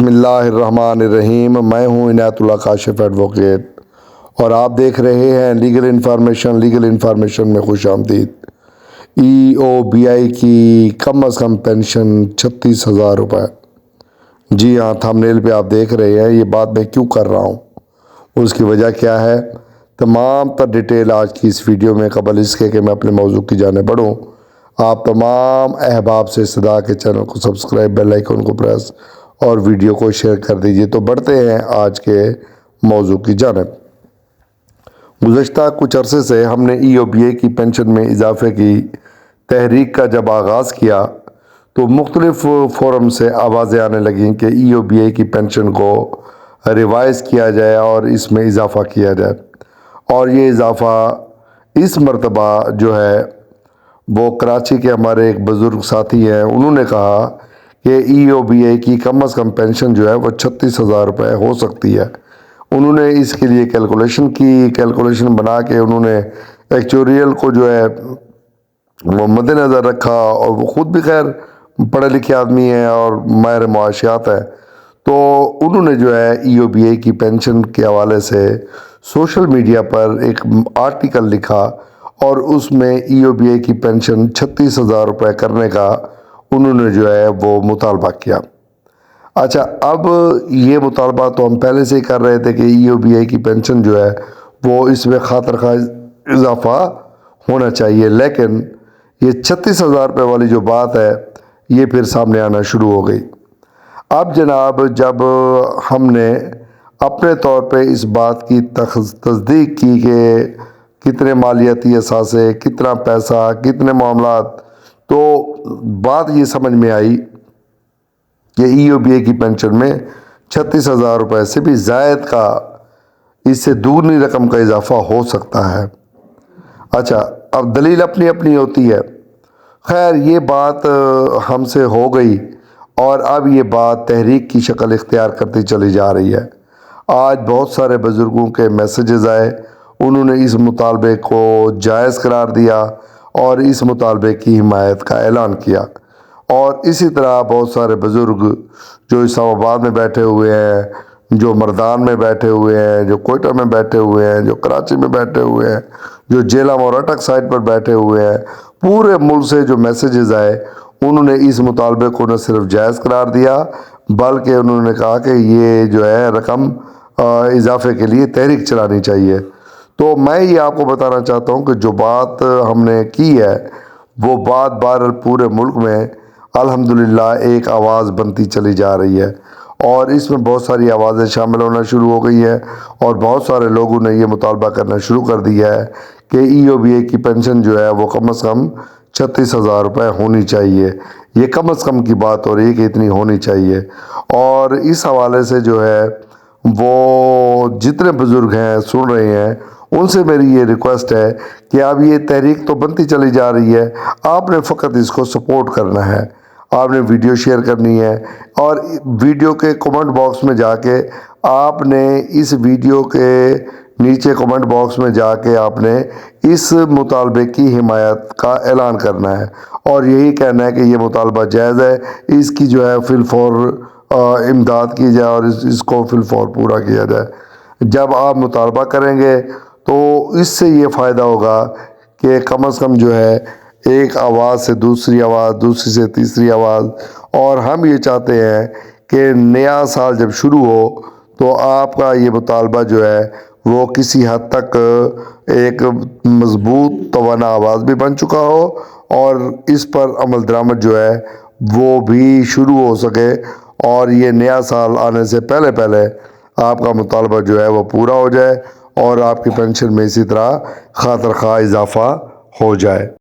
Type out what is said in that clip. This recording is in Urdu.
بسم اللہ الرحمن الرحیم۔ میں ہوں عنایت اللہ کاشف ایڈوکیٹ اور آپ دیکھ رہے ہیں لیگل انفارمیشن میں خوش آمدید۔ EOBI کی کم از کم پینشن 36,000 روپے۔ جی ہاں، تھمبنیل پہ آپ دیکھ رہے ہیں۔ یہ بات میں کیوں کر رہا ہوں، اس کی وجہ کیا ہے، تمام تر ڈیٹیل آج کی اس ویڈیو میں۔ قبل اس کے کہ میں اپنے موضوع کی جانب بڑھوں، آپ تمام احباب سے صدا کے چینل کو سبسکرائب، بیل آئیکن کو پریس اور ویڈیو کو شیئر کر دیجئے۔ تو بڑھتے ہیں آج کے موضوع کی جانب۔ گزشتہ کچھ عرصے سے ہم نے EOBI کی پینشن میں اضافے کی تحریک کا جب آغاز کیا تو مختلف فورم سے آوازیں آنے لگیں کہ EOBI کی پینشن کو ریوائز کیا جائے اور اس میں اضافہ کیا جائے۔ اور یہ اضافہ اس مرتبہ جو ہے وہ کراچی کے ہمارے ایک بزرگ ساتھی ہیں، انہوں نے کہا کہ EOBI کی کم از کم پینشن جو ہے وہ 36,000 روپے ہو سکتی ہے۔ انہوں نے اس کے لیے کیلکولیشن بنا کے انہوں نے ایکچوریل کو جو ہے وہ مد نظر رکھا، اور وہ خود بھی خیر پڑھے لکھے آدمی ہیں اور ماہر معاشیات ہیں، تو انہوں نے جو ہے EOBI کی پینشن کے حوالے سے سوشل میڈیا پر ایک آرٹیکل لکھا اور اس میں EOBI کی پینشن 36,000 روپے کرنے کا انہوں نے جو ہے وہ مطالبہ کیا۔ اچھا، اب یہ مطالبہ تو ہم پہلے سے ہی کر رہے تھے کہ EOBI کی پینشن جو ہے وہ اس میں خاطر خواہ اضافہ ہونا چاہیے، لیکن یہ 36,000 روپے والی جو بات ہے یہ پھر سامنے آنا شروع ہو گئی۔ اب جناب، جب ہم نے اپنے طور پہ اس بات کی تصدیق کی کہ کتنے مالیاتی اثاثے، کتنا پیسہ، کتنے معاملات، تو بات یہ سمجھ میں آئی کہ EOBI کی پینشن میں 36,000 روپے سے بھی زائد کا، اس سے دگنی رقم کا اضافہ ہو سکتا ہے۔ اچھا، اب دلیل اپنی اپنی ہوتی ہے۔ خیر، یہ بات ہم سے ہو گئی اور اب یہ بات تحریک کی شکل اختیار کرتی چلی جا رہی ہے۔ آج بہت سارے بزرگوں کے میسیجز آئے، انہوں نے اس مطالبے کو جائز قرار دیا اور اس مطالبے کی حمایت کا اعلان کیا۔ اور اسی طرح بہت سارے بزرگ جو اسلام آباد میں بیٹھے ہوئے ہیں، جو مردان میں بیٹھے ہوئے ہیں، جو کوئٹہ میں بیٹھے ہوئے ہیں، جو کراچی میں بیٹھے ہوئے ہیں، جو جیلم اور اٹک سائٹ پر بیٹھے ہوئے ہیں، پورے ملک سے جو میسیجز آئے، انہوں نے اس مطالبے کو نہ صرف جائز قرار دیا بلکہ انہوں نے کہا کہ یہ جو ہے رقم اضافے کے لیے تحریک چلانی چاہیے۔ تو میں یہ آپ کو بتانا چاہتا ہوں کہ جو بات ہم نے کی ہے وہ بات بہرحال پورے ملک میں الحمدللہ ایک آواز بنتی چلی جا رہی ہے، اور اس میں بہت ساری آوازیں شامل ہونا شروع ہو گئی ہیں، اور بہت سارے لوگوں نے یہ مطالبہ کرنا شروع کر دیا ہے کہ EOBI کی پینشن جو ہے وہ کم از کم 36,000 روپے ہونی چاہیے۔ یہ کم از کم کی بات ہو رہی ہے کہ اتنی ہونی چاہیے۔ اور اس حوالے سے جو ہے وہ جتنے بزرگ ہیں سن رہے ہیں، ان سے میری یہ ریکویسٹ ہے کہ اب یہ تحریک تو بنتی چلی جا رہی ہے، آپ نے فقط اس کو سپورٹ کرنا ہے، آپ نے ویڈیو شیئر کرنی ہے، اور ویڈیو کے کمنٹ باکس میں جا کے آپ نے اس ویڈیو کے نیچے کمنٹ باکس میں جا کے آپ نے اس مطالبے کی حمایت کا اعلان کرنا ہے، اور یہی کہنا ہے کہ یہ مطالبہ جائز ہے، اس کی جو ہے فی الفور امداد کی جائے اور اس کو فی الفور پورا کیا جائے۔ جب آپ مطالبہ کریں گے تو اس سے یہ فائدہ ہوگا کہ کم از کم جو ہے ایک آواز سے دوسری آواز، دوسری سے تیسری آواز، اور ہم یہ چاہتے ہیں کہ نیا سال جب شروع ہو تو آپ کا یہ مطالبہ جو ہے وہ کسی حد تک ایک مضبوط توانا آواز بھی بن چکا ہو، اور اس پر عمل درآمد جو ہے وہ بھی شروع ہو سکے، اور یہ نیا سال آنے سے پہلے پہلے آپ کا مطالبہ جو ہے وہ پورا ہو جائے اور آپ کی پینشن میں اسی طرح خاطر خواہ اضافہ ہو جائے۔